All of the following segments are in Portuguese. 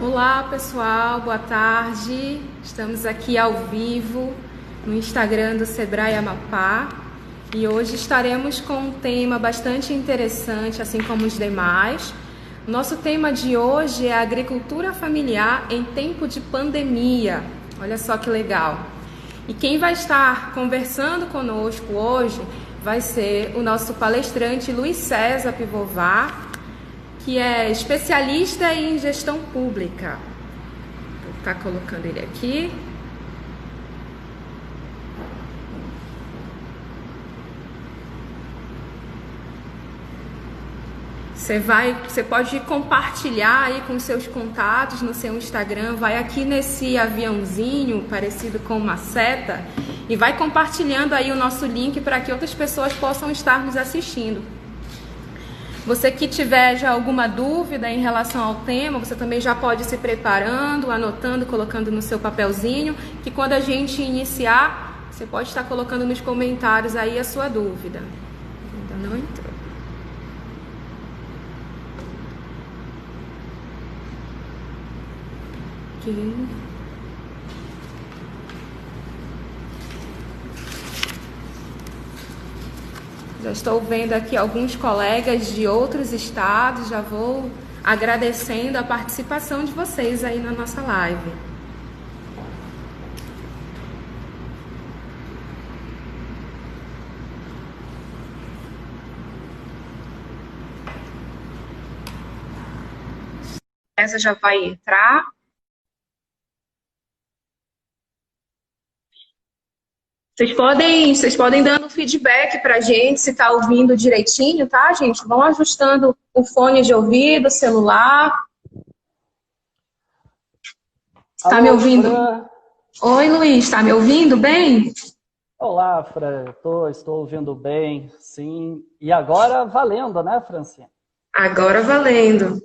Olá pessoal, boa tarde. Estamos aqui ao vivo no Instagram do Sebrae Amapá e hoje estaremos com um tema bastante interessante, assim como os demais. Nosso tema de hoje é agricultura familiar em tempo de pandemia. Olha só que legal. E quem vai estar conversando conosco hoje vai ser o nosso palestrante Luiz César Pivovar, que é especialista em gestão pública. Vou estar colocando ele aqui. Você pode compartilhar aí com seus contatos no seu Instagram, vai aqui nesse aviãozinho parecido com uma seta e vai compartilhando aí o nosso link para que outras pessoas possam estar nos assistindo. Você que tiver já alguma dúvida em relação ao tema, você também já pode ir se preparando, anotando, colocando no seu papelzinho, que quando a gente iniciar, você pode estar colocando nos comentários aí a sua dúvida. Ainda não entrou. Aqui. Já estou vendo aqui alguns colegas de outros estados, já vou agradecendo a participação de vocês aí na nossa live. Essa já vai entrar. Vocês podem dando feedback para a gente se está ouvindo direitinho, tá, gente? Vão ajustando o fone de ouvido, celular. Está me Alô, ouvindo? Fran. Oi, Luiz, está me ouvindo bem? Olá, Fran. Estou ouvindo bem, sim. E agora valendo, né, Francinha? Agora valendo.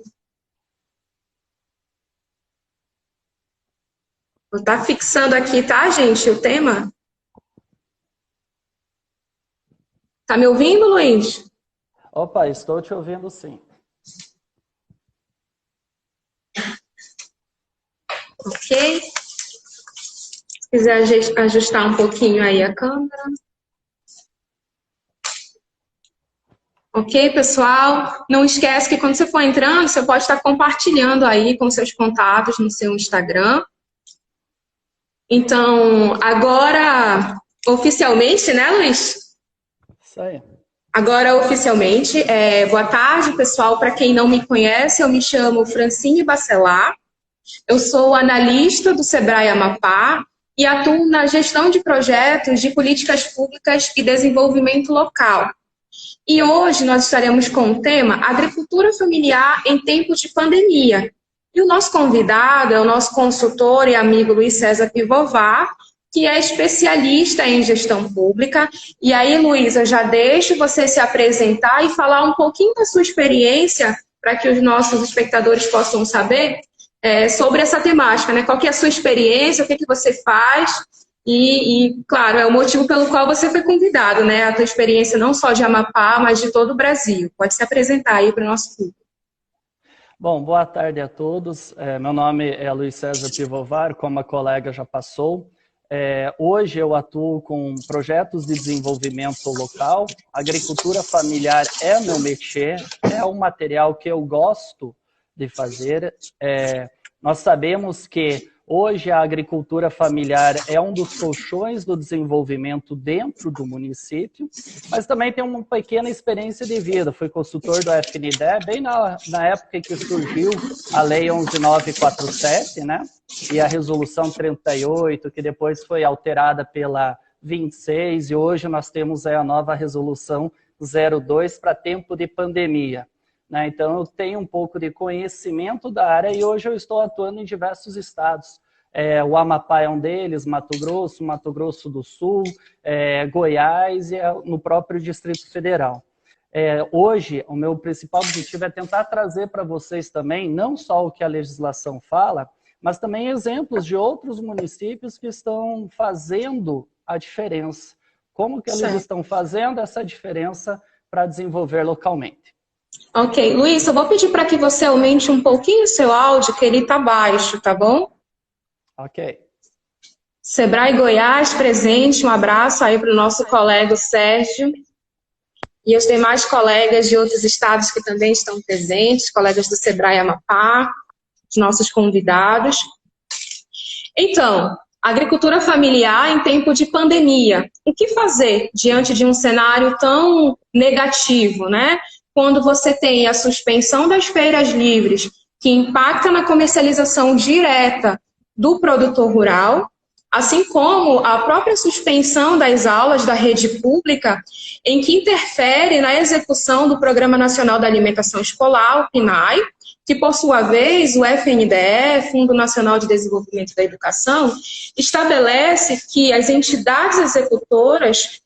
Vou estar fixando aqui, tá, gente, o tema? Tá me ouvindo, Luiz? Opa, estou te ouvindo, sim. Ok. Se quiser ajustar um pouquinho aí a câmera. Ok, pessoal? Não esquece que quando você for entrando, você pode estar compartilhando aí com seus contatos no seu Instagram. Então, agora, oficialmente, né, Luiz? Isso aí. Agora, oficialmente, boa tarde, pessoal. Para quem não me conhece, eu me chamo Francine Bacelar. Eu sou analista do Sebrae Amapá e atuo na gestão de projetos de políticas públicas e desenvolvimento local. E hoje nós estaremos com o tema Agricultura Familiar em Tempos de Pandemia. E o nosso convidado é o nosso consultor e amigo Luiz César Pivovar, que é especialista em gestão pública. E aí, Luiz, eu já deixo você se apresentar e falar um pouquinho da sua experiência para que os nossos espectadores possam saber sobre essa temática, né? Qual que é a sua experiência, o que você faz claro, é o motivo pelo qual você foi convidado, né? A tua experiência não só de Amapá, mas de todo o Brasil. Pode se apresentar aí para o nosso público. Bom, boa tarde a todos. Meu nome é Luiz César Pivovar, como a colega já passou. Hoje eu atuo com projetos de desenvolvimento local. Agricultura familiar é meu métier, é um material que eu gosto de fazer. Nós sabemos que hoje a agricultura familiar é um dos colchões do desenvolvimento dentro do município, mas também tem uma pequena experiência de vida. Fui consultor do FNDE bem na época em que surgiu a Lei 11.947, né? E a Resolução 38, que depois foi alterada pela 26, e hoje nós temos a nova Resolução 02 para tempo de pandemia. Então, eu tenho um pouco de conhecimento da área e hoje eu estou atuando em diversos estados. O Amapá é um deles, Mato Grosso do Sul, Goiás e no próprio Distrito Federal. Hoje, o meu principal objetivo é tentar trazer para vocês também, não só o que a legislação fala, mas também exemplos de outros municípios que estão fazendo a diferença. Como que eles estão fazendo essa diferença para desenvolver localmente. Ok, Luiz, eu vou pedir para que você aumente um pouquinho o seu áudio, que ele está baixo, tá bom? Ok. Sebrae Goiás presente, um abraço aí para o nosso colega Sérgio e os demais colegas de outros estados que também estão presentes, colegas do Sebrae Amapá, os nossos convidados. Então, agricultura familiar em tempo de pandemia. O que fazer diante de um cenário tão negativo, né? Quando você tem a suspensão das feiras livres, que impacta na comercialização direta do produtor rural, assim como a própria suspensão das aulas da rede pública, em que interfere na execução do Programa Nacional da Alimentação Escolar, o PNAE, que, por sua vez, o FNDE, Fundo Nacional de Desenvolvimento da Educação, estabelece que as entidades executoras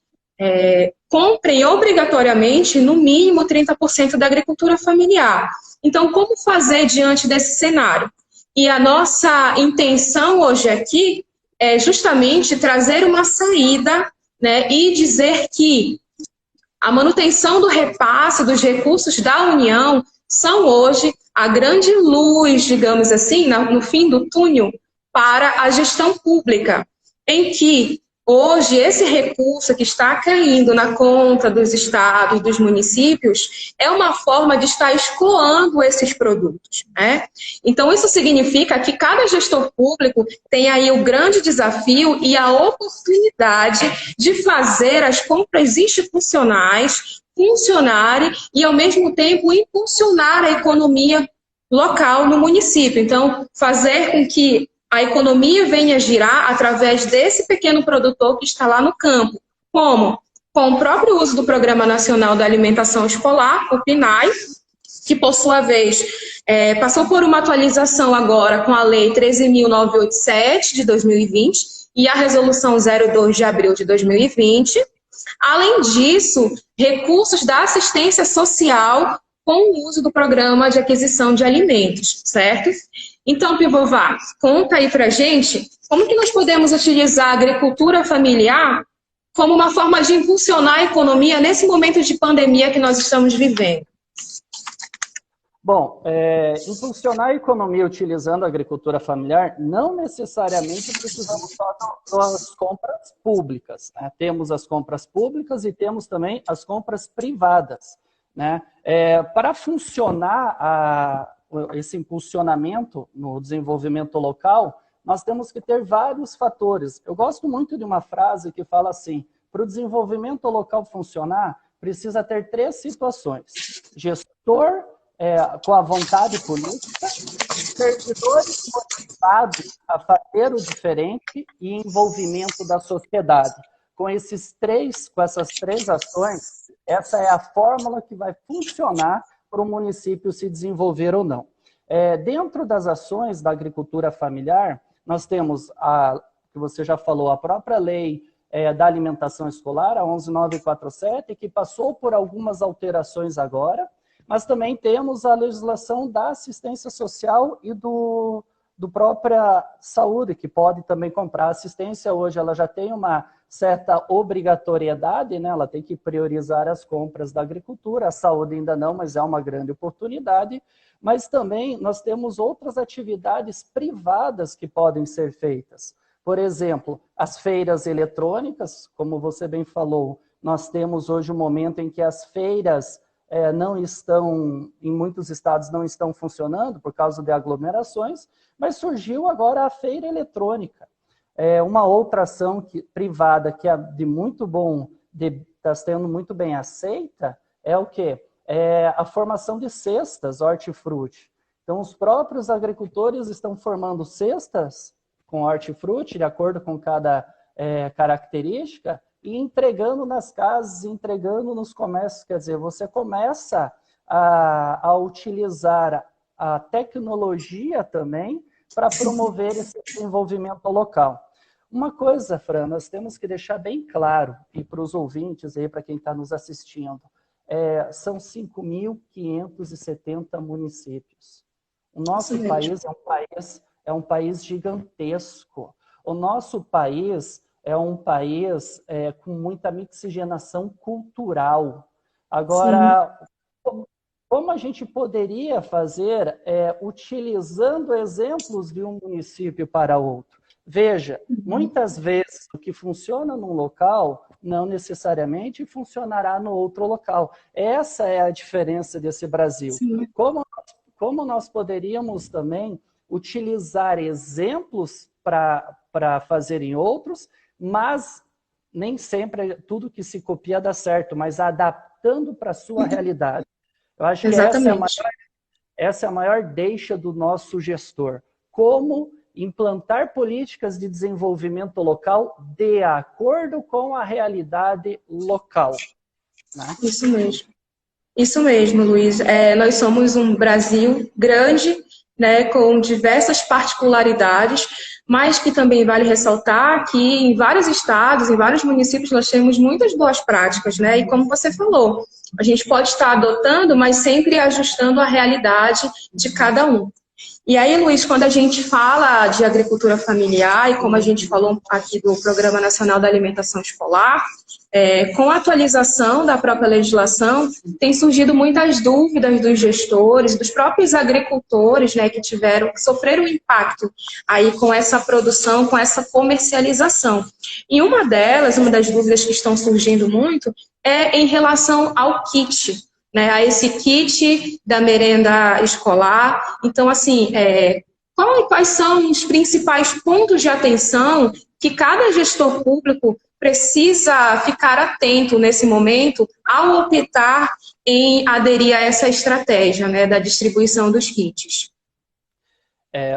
comprem obrigatoriamente, no mínimo, 30% da agricultura familiar. Então, como fazer diante desse cenário? E a nossa intenção hoje aqui é justamente trazer uma saída, né, e dizer que a manutenção do repasse dos recursos da União são hoje a grande luz, digamos assim, no fim do túnel para a gestão pública, em que hoje esse recurso que está caindo na conta dos estados, dos municípios, é uma forma de estar escoando esses produtos, né? Então, isso significa que cada gestor público tem aí o grande desafio e a oportunidade de fazer as compras institucionais funcionarem e, ao mesmo tempo, impulsionar a economia local no município. Então, fazer com que a economia venha girar através desse pequeno produtor que está lá no campo. Como? Com o próprio uso do Programa Nacional da Alimentação Escolar, o PNAE, que, por sua vez, passou por uma atualização agora com a Lei 13.987 de 2020 e a Resolução 02 de abril de 2020. Além disso, recursos da assistência social com o uso do Programa de Aquisição de Alimentos, certo? Então, Pivovar, conta aí pra gente como que nós podemos utilizar a agricultura familiar como uma forma de impulsionar a economia nesse momento de pandemia que nós estamos vivendo. Bom, impulsionar a economia utilizando a agricultura familiar, não necessariamente precisamos só das compras públicas, né? Temos as compras públicas e temos também as compras privadas, né? Para funcionar esse impulsionamento no desenvolvimento local, nós temos que ter vários fatores. Eu gosto muito de uma frase que fala assim: para o desenvolvimento local funcionar, precisa ter 3 situações: gestor com a vontade política, servidores motivados a fazer o diferente e envolvimento da sociedade. Com essas 3 ações, essa é a fórmula que vai funcionar para o município se desenvolver ou não. Dentro das ações da agricultura familiar, nós temos, que você já falou, a própria lei da alimentação escolar, a 11.947, que passou por algumas alterações agora, mas também temos a legislação da assistência social e do própria saúde, que pode também comprar assistência. Hoje ela já tem uma certa obrigatoriedade, né? Ela tem que priorizar as compras da agricultura, a saúde ainda não, mas é uma grande oportunidade. Mas também nós temos outras atividades privadas que podem ser feitas. Por exemplo, as feiras eletrônicas, como você bem falou, nós temos hoje um momento em que as feiras não estão, em muitos estados não estão funcionando por causa de aglomerações, mas surgiu agora a feira eletrônica. Uma outra ação privada que é de muito bom, está sendo muito bem aceita, é o quê? A formação de cestas hortifruti. Então, os próprios agricultores estão formando cestas com hortifruti, de acordo com cada característica, e entregando nas casas, entregando nos comércios. Quer dizer, você começa a utilizar a tecnologia também para promover esse desenvolvimento local. Uma coisa, Fran, nós temos que deixar bem claro, e para os ouvintes aí, para quem está nos assistindo, são 5.570 municípios. O nosso país é um país gigantesco. O nosso país é um país com muita mixigenação cultural. Agora, como a gente poderia fazer utilizando exemplos de um município para outro. Veja, muitas vezes o que funciona num local não necessariamente funcionará no outro local. Essa é a diferença desse Brasil. Como nós poderíamos também utilizar exemplos para fazer em outros, mas nem sempre tudo que se copia dá certo, mas adaptando para a sua realidade. Eu acho que essa é a maior deixa do nosso gestor. Como implantar políticas de desenvolvimento local de acordo com a realidade local. Né? Isso mesmo, Luiz. Nós somos um Brasil grande, né, com diversas particularidades, mas que também vale ressaltar que em vários estados, em vários municípios, nós temos muitas boas práticas, né? E como você falou, a gente pode estar adotando, mas sempre ajustando a realidade de cada um. E aí, Luiz, quando a gente fala de agricultura familiar, e como a gente falou aqui do Programa Nacional da Alimentação Escolar, com a atualização da própria legislação, tem surgido muitas dúvidas dos gestores, dos próprios agricultores, né, que sofreram impacto aí com essa produção, com essa comercialização. E uma das dúvidas que estão surgindo muito, é em relação ao kit, né, a esse kit da merenda escolar. Então, assim, quais são os principais pontos de atenção que cada gestor público precisa ficar atento nesse momento ao optar em aderir a essa estratégia, né, da distribuição dos kits?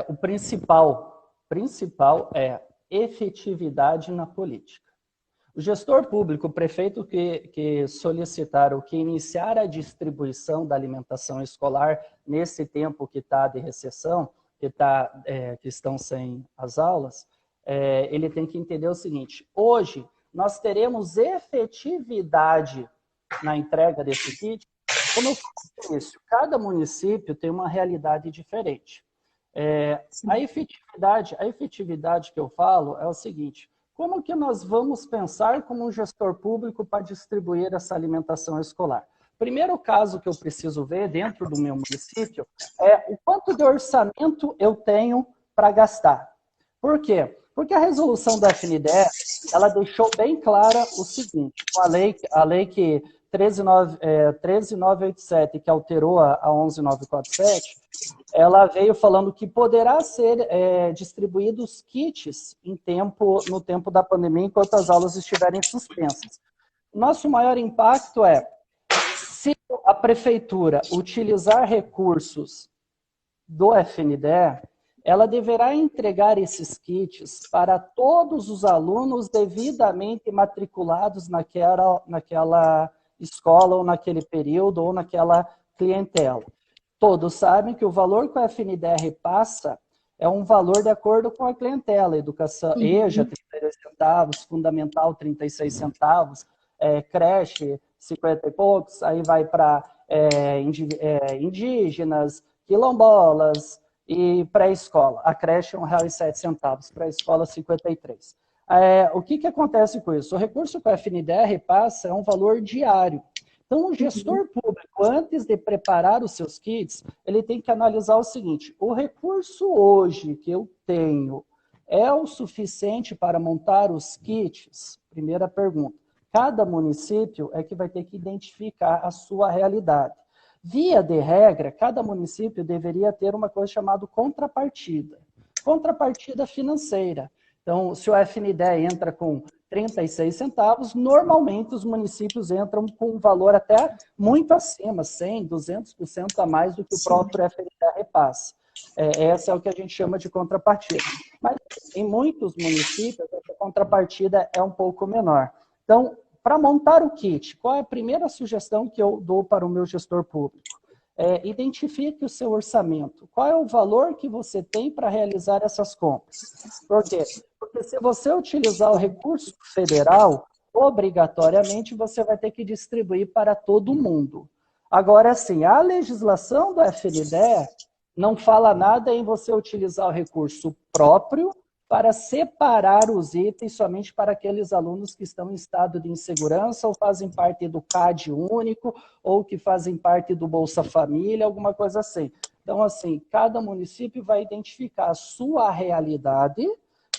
O principal é efetividade na política. O gestor público, o prefeito que solicitar ou que iniciar a distribuição da alimentação escolar nesse tempo que está de recessão, que estão sem as aulas, ele tem que entender o seguinte: hoje nós teremos efetividade na entrega desse kit. Como eu falei no início, cada município tem uma realidade diferente. A efetividade que eu falo é o seguinte: como que nós vamos pensar como um gestor público para distribuir essa alimentação escolar? Primeiro caso que eu preciso ver dentro do meu município é o quanto de orçamento eu tenho para gastar. Por quê? Porque a resolução da FNDE, ela deixou bem clara o seguinte: a lei que 13.987, que alterou a 11.947, ela veio falando que poderá ser distribuídos kits no tempo da pandemia, enquanto as aulas estiverem suspensas. Nosso maior impacto é, se a prefeitura utilizar recursos do FNDE, ela deverá entregar esses kits para todos os alunos devidamente matriculados naquela escola, ou naquele período, ou naquela clientela. Todos sabem que o valor que o FNDE repassa é um valor de acordo com a clientela. Educação EJA, 32 centavos, fundamental, 36 centavos, creche, 50 e poucos, aí vai para indígenas, quilombolas e pré-escola. A creche é R$ 1,07, pré-escola 53. O que acontece com isso? O recurso que o FNDE repassa é um valor diário. Então, o gestor público, antes de preparar os seus kits, ele tem que analisar o seguinte: o recurso hoje que eu tenho é o suficiente para montar os kits? Primeira pergunta. Cada município é que vai ter que identificar a sua realidade. Via de regra, cada município deveria ter uma coisa chamada contrapartida. Contrapartida financeira. Então, se o FNDE entra com 36 centavos, normalmente os municípios entram com um valor até muito acima, 100%, 200% a mais do que o próprio FNDE repassa. Essa é o que a gente chama de contrapartida. Mas em muitos municípios, essa contrapartida é um pouco menor. Então, para montar o kit, qual é a primeira sugestão que eu dou para o meu gestor público? Identifique o seu orçamento. Qual é o valor que você tem para realizar essas compras? Por quê? Porque se você utilizar o recurso federal, obrigatoriamente você vai ter que distribuir para todo mundo. Agora, sim, a legislação do FNDE não fala nada em você utilizar o recurso próprio para separar os itens somente para aqueles alunos que estão em estado de insegurança ou fazem parte do CAD único ou que fazem parte do Bolsa Família, alguma coisa assim. Então, assim, cada município vai identificar a sua realidade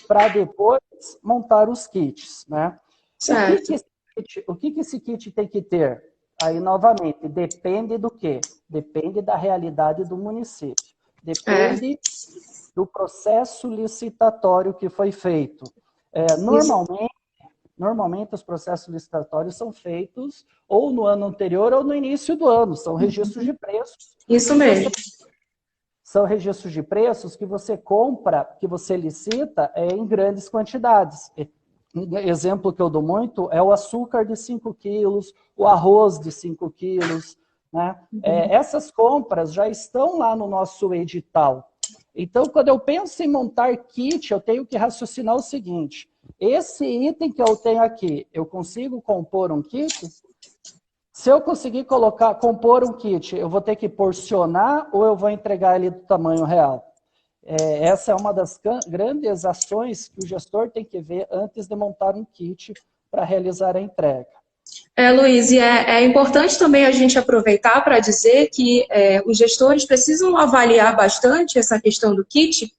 para depois montar os kits, né? Certo. O que esse kit tem que ter? Aí, novamente, depende do quê? Depende da realidade do município. Depende do processo licitatório que foi feito. Normalmente, os processos licitatórios são feitos ou no ano anterior ou no início do ano. São registros de preços. Isso mesmo. São registros de preços que você compra, que você licita em grandes quantidades. Um exemplo que eu dou muito é o açúcar de 5 quilos, o arroz de 5 quilos. Né? Essas compras já estão lá no nosso edital. Então, quando eu penso em montar kit, eu tenho que raciocinar o seguinte: esse item que eu tenho aqui, eu consigo compor um kit? Se eu conseguir compor um kit, eu vou ter que porcionar ou eu vou entregar ele do tamanho real? Essa é uma das grandes ações que o gestor tem que ver antes de montar um kit para realizar a entrega. Luiz, e é importante também a gente aproveitar para dizer que os gestores precisam avaliar bastante essa questão do kit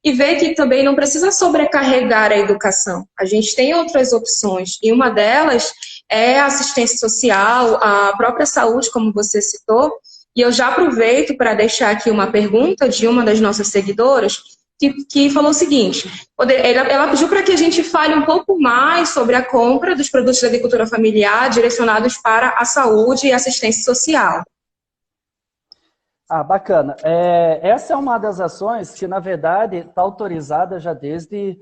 e ver que também não precisa sobrecarregar a educação. A gente tem outras opções, e uma delas é a assistência social, a própria saúde, como você citou, e eu já aproveito para deixar aqui uma pergunta de uma das nossas seguidoras, que falou o seguinte: ela pediu para que a gente fale um pouco mais sobre a compra dos produtos da agricultura familiar direcionados para a saúde e assistência social. Bacana. Essa é uma das ações que, na verdade, está autorizada já desde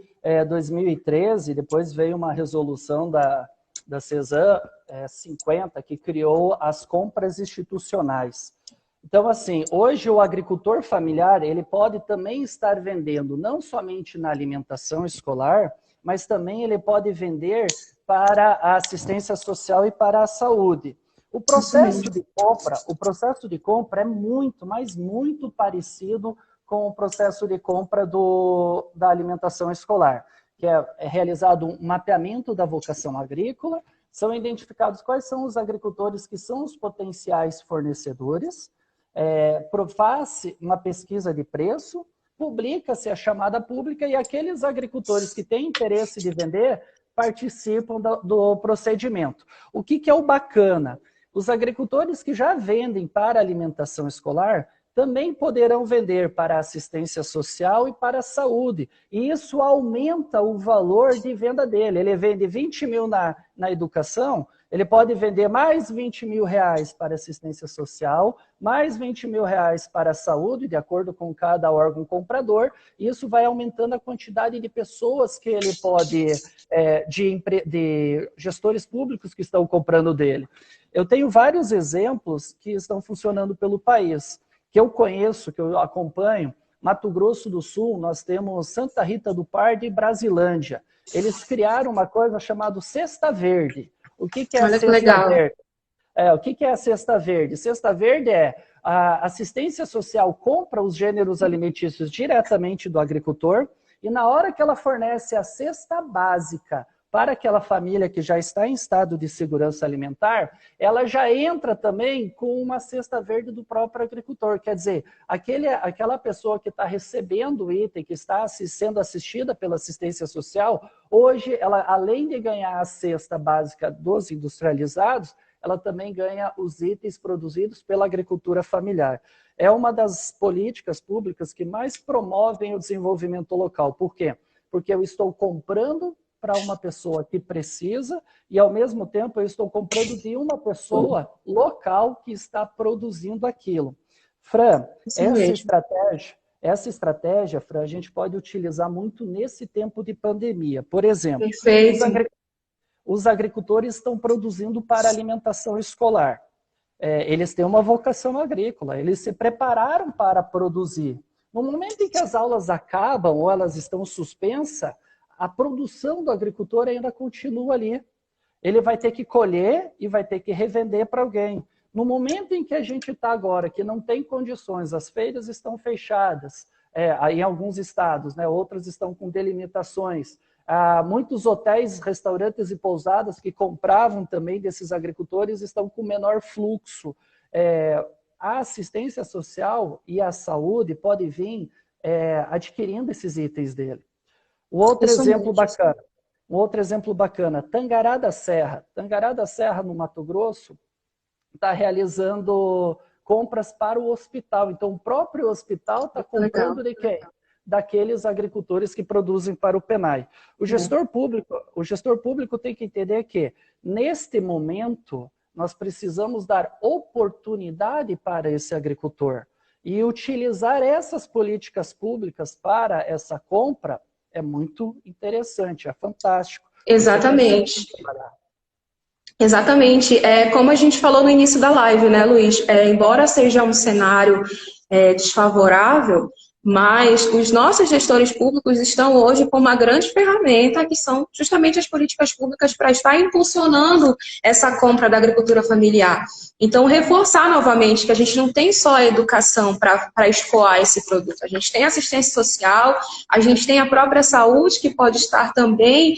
2013, depois veio uma resolução da CESAM 50, que criou as compras institucionais. Então, assim, hoje o agricultor familiar, ele pode também estar vendendo não somente na alimentação escolar, mas também ele pode vender para a assistência social e para a saúde. O processo de compra é muito, mas muito parecido com o processo de compra da alimentação escolar, que é realizado um mapeamento da vocação agrícola, são identificados quais são os agricultores que são os potenciais fornecedores, faz uma pesquisa de preço, publica-se a chamada pública e aqueles agricultores que têm interesse de vender participam do procedimento. O que é o bacana? Os agricultores que já vendem para alimentação escolar também poderão vender para assistência social e para a saúde. E isso aumenta o valor de venda dele. Ele vende 20 mil na educação, ele pode vender mais 20 mil reais para assistência social, mais 20 mil reais para a saúde, de acordo com cada órgão comprador. E isso vai aumentando a quantidade de pessoas que ele pode, de gestores públicos que estão comprando dele. Eu tenho vários exemplos que estão funcionando pelo país, que eu conheço, que eu acompanho. Mato Grosso do Sul, nós temos Santa Rita do Pardo e Brasilândia. Eles criaram uma coisa chamada Cesta Verde. O que é a Cesta Verde? O que é a Cesta Verde? Cesta Verde é a assistência social compra os gêneros alimentícios diretamente do agricultor e na hora que ela fornece a cesta básica para aquela família que já está em estado de segurança alimentar, ela já entra também com uma cesta verde do próprio agricultor. Quer dizer, aquela pessoa que está recebendo o item, que está sendo assistida pela assistência social, hoje, ela, além de ganhar a cesta básica dos industrializados, ela também ganha os itens produzidos pela agricultura familiar. É uma das políticas públicas que mais promovem o desenvolvimento local. Por quê? Porque eu estou comprando para uma pessoa que precisa e, ao mesmo tempo, eu estou comprando de uma pessoa local que está produzindo aquilo. Fran, essa estratégia, Fran, a gente pode utilizar muito nesse tempo de pandemia. Por exemplo, os agricultores estão produzindo para alimentação escolar. Eles têm uma vocação agrícola, eles se prepararam para produzir. No momento em que as aulas acabam ou elas estão suspensas, a produção do agricultor ainda continua ali. Ele vai ter que colher e vai ter que revender para alguém. No momento em que a gente está agora, que não tem condições, as feiras estão fechadas, em alguns estados, né? Outros estão com delimitações. Muitos hotéis, restaurantes e pousadas que compravam também desses agricultores estão com menor fluxo. A assistência social e a saúde podem vir adquirindo esses itens dele. Um outro exemplo bacana, Tangará da Serra. Tangará da Serra, no Mato Grosso, está realizando compras para o hospital. Então, o próprio hospital está comprando de quem? Daqueles agricultores que produzem para o PENAI. O gestor público tem que entender que, neste momento, nós precisamos dar oportunidade para esse agricultor. E utilizar essas políticas públicas para essa compra é muito interessante, é fantástico. Exatamente. Exatamente. Como a gente falou no início da live, né, Luiz? Embora seja um cenário desfavorável, mas os nossos gestores públicos estão hoje com uma grande ferramenta, que são justamente as políticas públicas para estar impulsionando essa compra da agricultura familiar. Então, reforçar novamente que a gente não tem só a educação para escoar esse produto, a gente tem assistência social, a gente tem a própria saúde, que pode estar também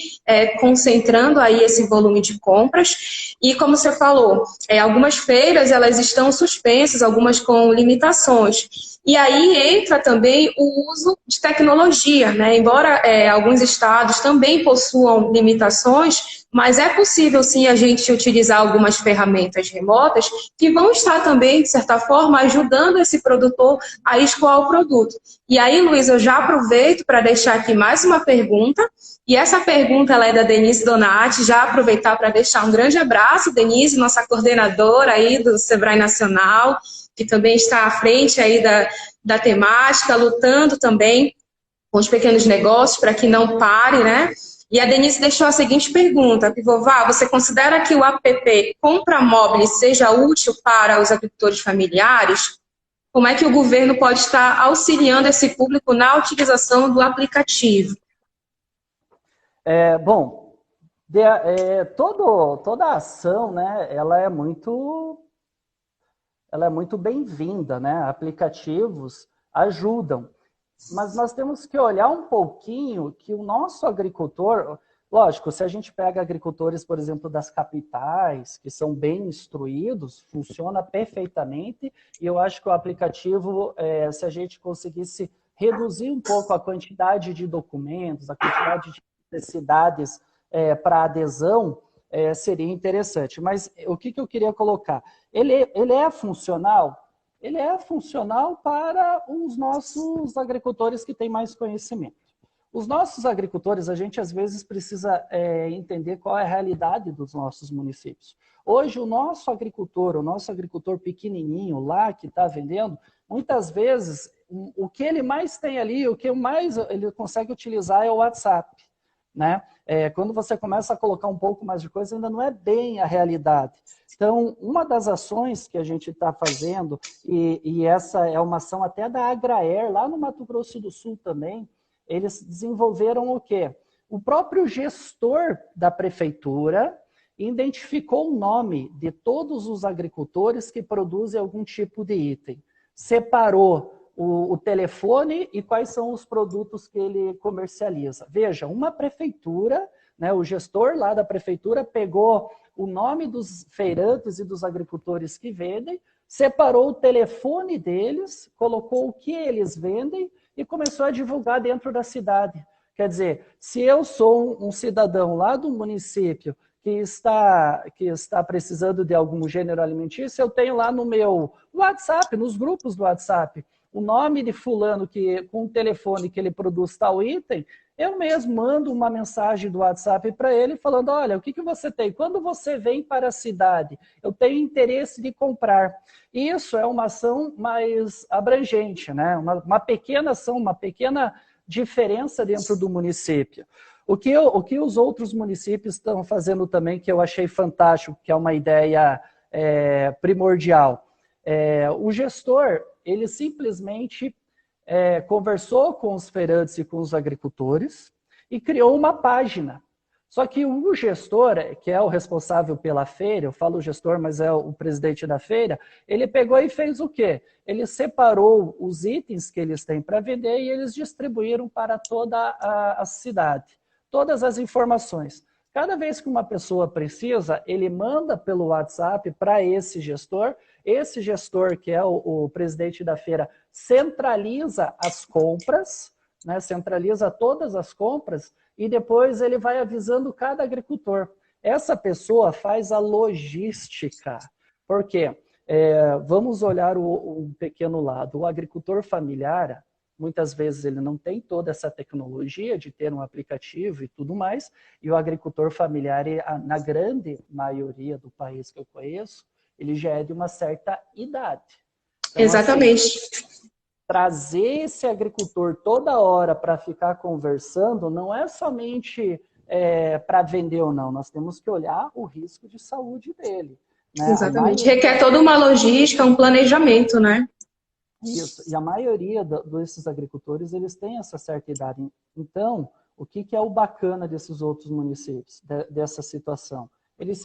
concentrando aí esse volume de compras. E, como você falou, algumas feiras elas estão suspensas, algumas com limitações. E aí entra também o uso de tecnologia, né? Embora alguns estados também possuam limitações, mas é possível sim a gente utilizar algumas ferramentas remotas que vão estar também, de certa forma, ajudando esse produtor a escoar o produto. E aí, Luiz, eu já aproveito para deixar aqui mais uma pergunta, e essa pergunta ela é da Denise Donati, já aproveitar para deixar um grande abraço, Denise, nossa coordenadora aí do Sebrae Nacional, que também está à frente aí da temática, lutando também com os pequenos negócios para que não pare, né? E a Denise deixou a seguinte pergunta: Pivová, você considera que o app Compra Móvel seja útil para os agricultores familiares? Como é que o governo pode estar auxiliando esse público na utilização do aplicativo? Toda a ação, né, ela é muito bem-vinda, né? Aplicativos ajudam. Mas nós temos que olhar um pouquinho que o nosso agricultor... Lógico, se a gente pega agricultores, por exemplo, das capitais, que são bem instruídos, funciona perfeitamente, e eu acho que o aplicativo, se a gente conseguisse reduzir um pouco a quantidade de documentos, a quantidade de necessidades para adesão, seria interessante. Mas o que eu queria colocar? Ele é funcional? Ele é funcional para os nossos agricultores que têm mais conhecimento. Os nossos agricultores, a gente às vezes precisa entender qual é a realidade dos nossos municípios. Hoje, o nosso agricultor pequenininho lá que está vendendo, muitas vezes o que ele mais tem ali, o que mais ele consegue utilizar é o WhatsApp, né? Quando você começa a colocar um pouco mais de coisa, ainda não é bem a realidade. Então, uma das ações que a gente está fazendo, e essa é uma ação até da Agraer, lá no Mato Grosso do Sul também, eles desenvolveram o quê? O próprio gestor da prefeitura identificou o nome de todos os agricultores que produzem algum tipo de item. Separou o telefone e quais são os produtos que ele comercializa. Veja, uma prefeitura, né, o gestor lá da prefeitura pegou o nome dos feirantes e dos agricultores que vendem, separou o telefone deles, colocou o que eles vendem e começou a divulgar dentro da cidade. Quer dizer, se eu sou um cidadão lá do município que está precisando de algum gênero alimentício, eu tenho lá no meu WhatsApp, nos grupos do WhatsApp, o nome de fulano com o telefone que ele produz tal item, eu mesmo mando uma mensagem do WhatsApp para ele falando, olha, o que você tem? Quando você vem para a cidade, eu tenho interesse de comprar. Isso é uma ação mais abrangente, né? Uma pequena ação, uma pequena diferença dentro do município. O que os outros municípios estão fazendo também, que eu achei fantástico, que é uma ideia primordial. O gestor, ele simplesmente conversou com os feirantes e com os agricultores e criou uma página. Só que o gestor, que é o responsável pela feira, eu falo gestor, mas é o presidente da feira, ele pegou e fez o quê? Ele separou os itens que eles têm para vender e eles distribuíram para toda a cidade. Todas as informações. Cada vez que uma pessoa precisa, ele manda pelo WhatsApp para esse gestor, que é o presidente da feira, centraliza as compras, né, centraliza todas as compras, e depois ele vai avisando cada agricultor. Essa pessoa faz a logística. Por quê? Vamos olhar o pequeno lado. O agricultor familiar, muitas vezes ele não tem toda essa tecnologia de ter um aplicativo e tudo mais, e o agricultor familiar, na grande maioria do país que eu conheço, ele já é de uma certa idade. Então, exatamente. Assim, trazer esse agricultor toda hora para ficar conversando não é somente para vender ou não. Nós temos que olhar o risco de saúde dele. Né? Exatamente. Requer toda uma logística, um planejamento, né? Isso. E a maioria desses agricultores, eles têm essa certa idade. Então, o que é o bacana desses outros municípios, dessa situação? Eles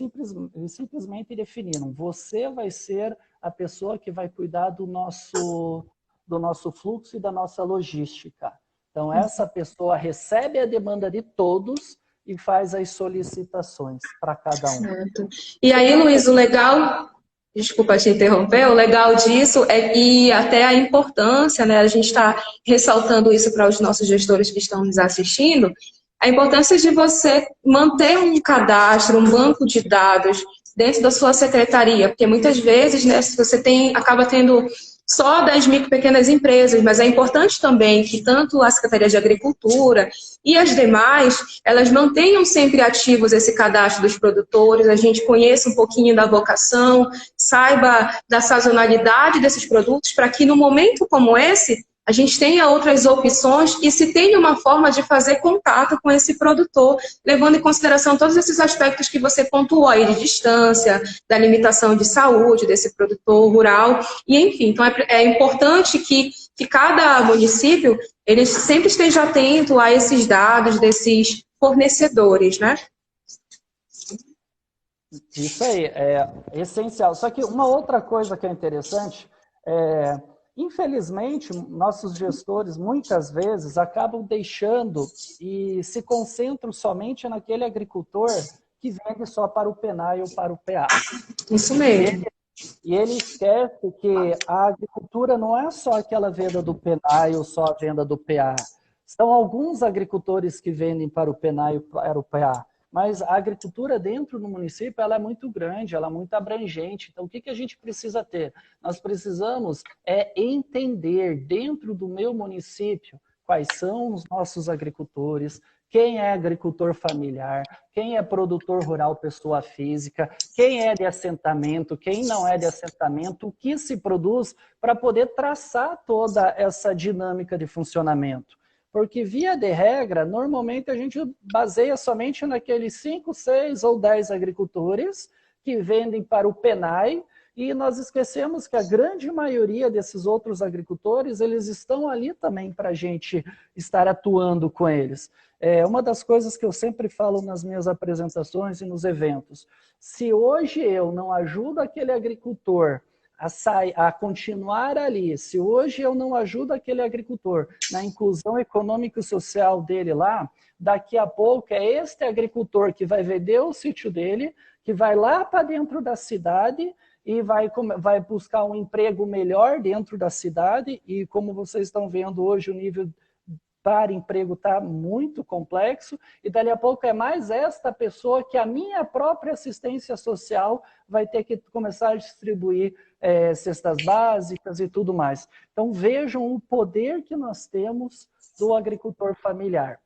simplesmente definiram, você vai ser a pessoa que vai cuidar do nosso fluxo e da nossa logística. Então, essa pessoa recebe a demanda de todos e faz as solicitações para cada um. Certo. E aí, Luiz, o legal, desculpa te interromper, o legal disso é que até a importância, né, a gente está ressaltando isso para os nossos gestores que estão nos assistindo, a importância de você manter um cadastro, um banco de dados dentro da sua secretaria, porque muitas vezes, né, você acaba tendo só das micro pequenas empresas, mas é importante também que tanto a Secretaria de Agricultura e as demais, elas mantenham sempre ativos esse cadastro dos produtores, a gente conheça um pouquinho da vocação, saiba da sazonalidade desses produtos, para que no momento como esse, a gente tenha outras opções e se tenha uma forma de fazer contato com esse produtor, levando em consideração todos esses aspectos que você pontuou aí, de distância, da limitação de saúde desse produtor rural, e enfim, então é importante que cada município ele sempre esteja atento a esses dados desses fornecedores, né? Isso aí, é essencial. Só que uma outra coisa que é interessante infelizmente, nossos gestores, muitas vezes, acabam deixando e se concentram somente naquele agricultor que vende só para o PENAI ou para o PA. Isso mesmo. E ele esquece que a agricultura não é só aquela venda do PENAI ou só a venda do PA. São alguns agricultores que vendem para o PENAI e para o PA. Mas a agricultura dentro do município ela é muito grande, ela é muito abrangente. Então, o que a gente precisa ter? Nós precisamos entender dentro do meu município quais são os nossos agricultores, quem é agricultor familiar, quem é produtor rural, pessoa física, quem é de assentamento, quem não é de assentamento, o que se produz para poder traçar toda essa dinâmica de funcionamento. Porque, via de regra, normalmente a gente baseia somente naqueles 5, 6 ou 10 agricultores que vendem para o PENAI e nós esquecemos que a grande maioria desses outros agricultores, eles estão ali também para a gente estar atuando com eles. Uma das coisas que eu sempre falo nas minhas apresentações e nos eventos, se hoje eu não ajudo aquele agricultor a continuar ali, se hoje eu não ajudo aquele agricultor na inclusão econômica e social dele lá, daqui a pouco é este agricultor que vai vender o sítio dele, que vai lá para dentro da cidade e vai buscar um emprego melhor dentro da cidade e como vocês estão vendo hoje o nível para emprego está muito complexo e dali a pouco é mais esta pessoa que a minha própria assistência social vai ter que começar a distribuir cestas básicas e tudo mais. Então vejam o poder que nós temos do agricultor familiar,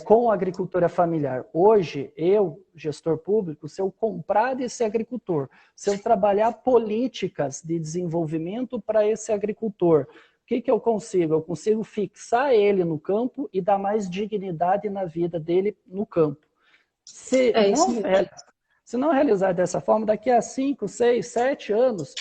com a agricultura familiar. Hoje, eu, gestor público, se eu comprar desse agricultor, se eu trabalhar políticas de desenvolvimento para esse agricultor, o que eu consigo? Eu consigo fixar ele no campo e dar mais dignidade na vida dele no campo. Se não realizar dessa forma, daqui a 5, 6, 7 anos,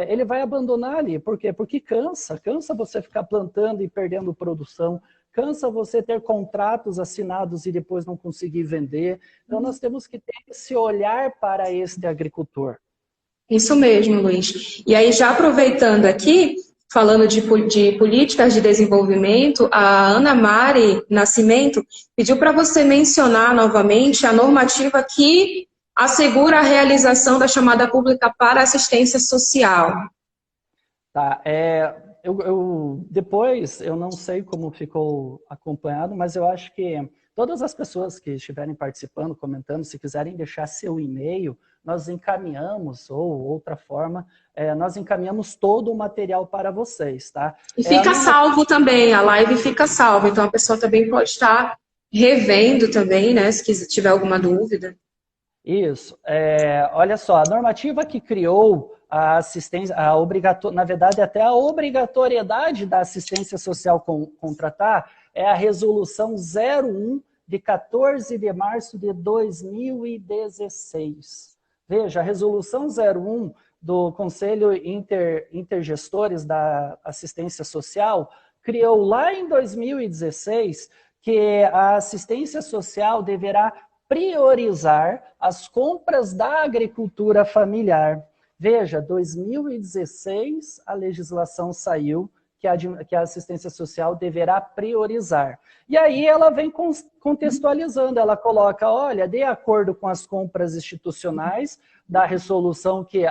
ele vai abandonar ali. Por quê? Porque cansa você ficar plantando e perdendo produção, cansa você ter contratos assinados e depois não conseguir vender. Então, nós temos que ter esse olhar para este agricultor. Isso mesmo, Luiz. E aí, já aproveitando aqui, falando de políticas de desenvolvimento, a Ana Mari Nascimento pediu para você mencionar novamente a normativa que assegura a realização da chamada pública para assistência social. Tá, depois, eu não sei como ficou acompanhado, mas eu acho que todas as pessoas que estiverem participando, comentando, se quiserem deixar seu e-mail, nós encaminhamos, ou outra forma, nós encaminhamos todo o material para vocês, tá? E fica salvo também, a live fica salva, então a pessoa também pode estar revendo também, né, se tiver alguma dúvida. Isso. Olha só, a normativa que criou a assistência, na verdade, até a obrigatoriedade da assistência social contratar é a Resolução 01 de 14 de março de 2016. Veja, a Resolução 01 do Conselho Intergestores da Assistência Social criou lá em 2016 que a assistência social deverá priorizar as compras da agricultura familiar. Veja, 2016 a legislação saiu que a assistência social deverá priorizar. E aí ela vem contextualizando, ela coloca, olha, de acordo com as compras institucionais da resolução que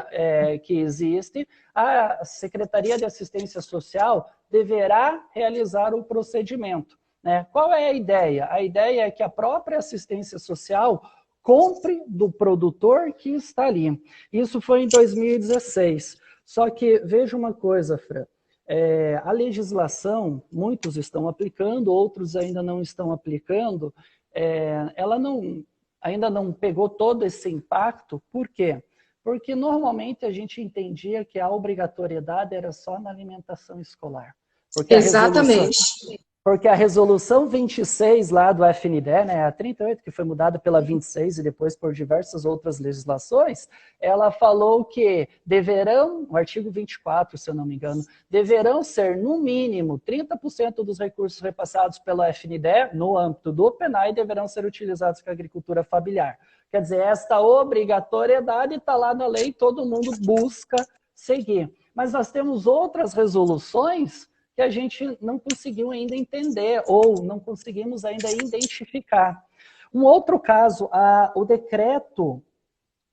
existe, a Secretaria de Assistência Social deverá realizar o procedimento. Né? Qual é a ideia? A ideia é que a própria assistência social compre do produtor que está ali. Isso foi em 2016. Só que, veja uma coisa, Fran, a legislação, muitos estão aplicando, outros ainda não estão aplicando, ela ainda não pegou todo esse impacto. Por quê? Porque normalmente a gente entendia que a obrigatoriedade era só na alimentação escolar. Exatamente. Porque a resolução 26 lá do FNDE, né, a 38, que foi mudada pela 26 e depois por diversas outras legislações, ela falou que deverão, o artigo 24, se eu não me engano, deverão ser, no mínimo, 30% dos recursos repassados pela FNDE, no âmbito do PNAE, deverão ser utilizados com a agricultura familiar. Quer dizer, esta obrigatoriedade está lá na lei, todo mundo busca seguir. Mas nós temos outras resoluções que a gente não conseguiu ainda entender ou não conseguimos ainda identificar. Um outro caso, o decreto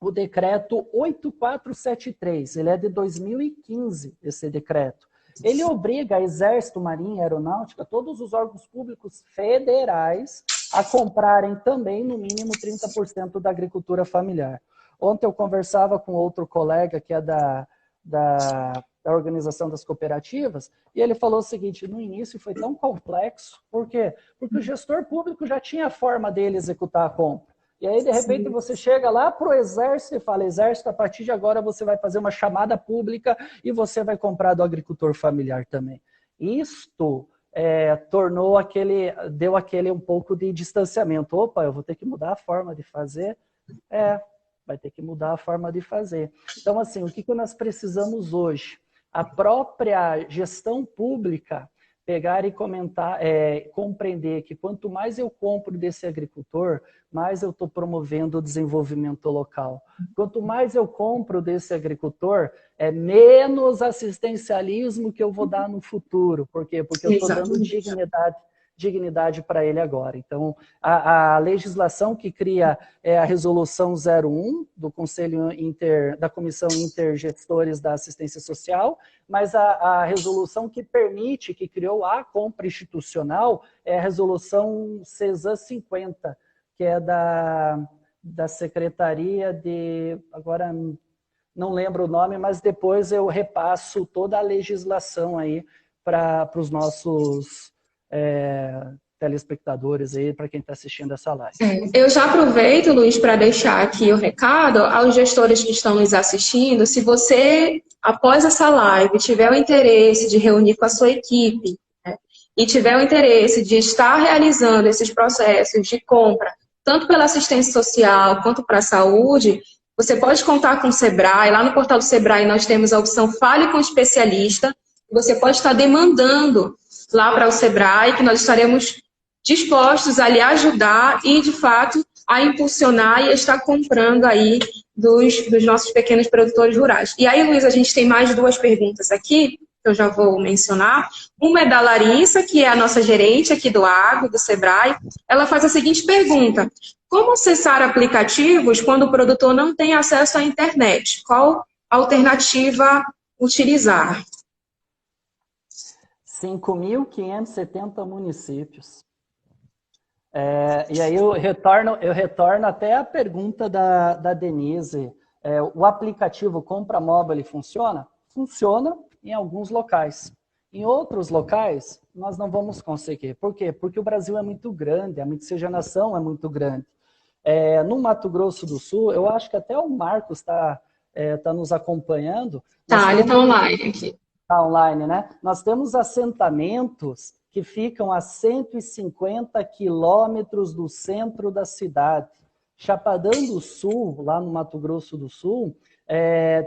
8473, ele é de 2015, esse decreto. Ele obriga a Exército, Marinha, Aeronáutica, todos os órgãos públicos federais a comprarem também, no mínimo, 30% da agricultura familiar. Ontem eu conversava com outro colega que é da Organização das Cooperativas, e ele falou o seguinte, no início foi tão complexo, por quê? Porque o gestor público já tinha a forma dele executar a compra. E aí, de repente, você chega lá para o Exército e fala, Exército, a partir de agora você vai fazer uma chamada pública e você vai comprar do agricultor familiar também. Isto deu aquele um pouco de distanciamento. Opa, eu vou ter que mudar a forma de fazer? Vai ter que mudar a forma de fazer. Então, assim, o que nós precisamos hoje? A própria gestão pública pegar e compreender que quanto mais eu compro desse agricultor, mais eu estou promovendo o desenvolvimento local. Quanto mais eu compro desse agricultor, menos assistencialismo que eu vou dar no futuro. Por quê? Porque eu estou dando dignidade para ele agora. Então, a legislação que cria a Resolução 01 do da Comissão Intergestores da Assistência Social, mas a resolução que permite, que criou a compra institucional, é a Resolução CESAM 50, que é da Secretaria de... Agora, não lembro o nome, mas depois eu repasso toda a legislação aí para os nossos... telespectadores aí, para quem está assistindo essa live. Eu já aproveito, Luiz, para deixar aqui o recado aos gestores que estão nos assistindo. Se você, após essa live, tiver o interesse de reunir com a sua equipe, né, e tiver o interesse de estar realizando esses processos de compra, tanto pela assistência social quanto para a saúde, você pode contar com o Sebrae. Lá no portal do Sebrae nós temos a opção Fale com o Especialista. Você pode estar demandando lá para o Sebrae, que nós estaremos dispostos a lhe ajudar e, de fato, a impulsionar e estar comprando aí dos nossos pequenos produtores rurais. E aí, Luiz, a gente tem mais duas perguntas aqui, que eu já vou mencionar. Uma é da Larissa, que é a nossa gerente aqui do Agro, do Sebrae. Ela faz a seguinte pergunta: como acessar aplicativos quando o produtor não tem acesso à internet? Qual alternativa utilizar? 5.570 municípios. E aí eu retorno até a pergunta da Denise. O aplicativo Compra Móvel funciona? Funciona em alguns locais. Em outros locais, nós não vamos conseguir. Por quê? Porque o Brasil é muito grande, a miscigenação é muito grande. No Mato Grosso do Sul, eu acho que até o Marcos está nos acompanhando. Ele está online aqui. Está online, né? Nós temos assentamentos que ficam a 150 quilômetros do centro da cidade. Chapadão do Sul, lá no Mato Grosso do Sul,